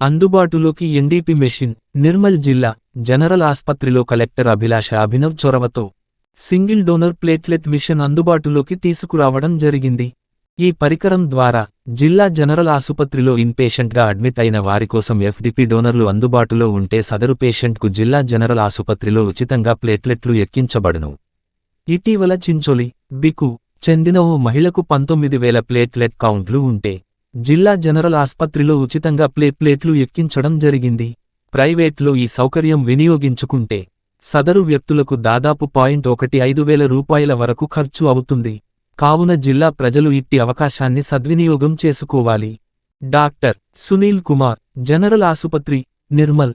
అందుబాటులోకి NDP machine. Nirmal జిల్లా general ఆస్పత్రిలో కలెక్టర్ అభిలాష అభినవ్ చొరవతో సింగిల్ డోనర్ ప్లేట్లెట్ మిషన్ అందుబాటులోకి తీసుకురావడం జరిగింది. ఈ పరికరం ద్వారా జిల్లా జనరల్ ఆసుపత్రిలో ఇన్పేషెంట్గా అడ్మిట్ అయిన వారికోసం ఎఫ్డిపి డోనర్లు అందుబాటులో ఉంటే సదరు పేషెంట్కు జిల్లా జనరల్ ఆసుపత్రిలో ఉచితంగా ప్లేట్లెట్లు ఎక్కించబడును. ఇటీవల చించోలి, బికు చెందిన ఓ మహిళకు 19,000 ప్లేట్లెట్ కౌంట్లు ఉంటే జిల్లా జనరల్ ఆస్పత్రిలో ఉచితంగా ప్లేట్లెట్లు ఎక్కించడం జరిగింది. ప్రైవేట్లో ఈ సౌకర్యం వినియోగించుకుంటే సదరు వ్యక్తులకు దాదాపు రూ.15,000 వరకు ఖర్చు అవుతుంది. కావున జిల్లా ప్రజలు ఇట్టి అవకాశాన్ని సద్వినియోగం చేసుకోవాలి. డాక్టర్ సునీల్ కుమార్, జనరల్ ఆసుపత్రి, నిర్మల్.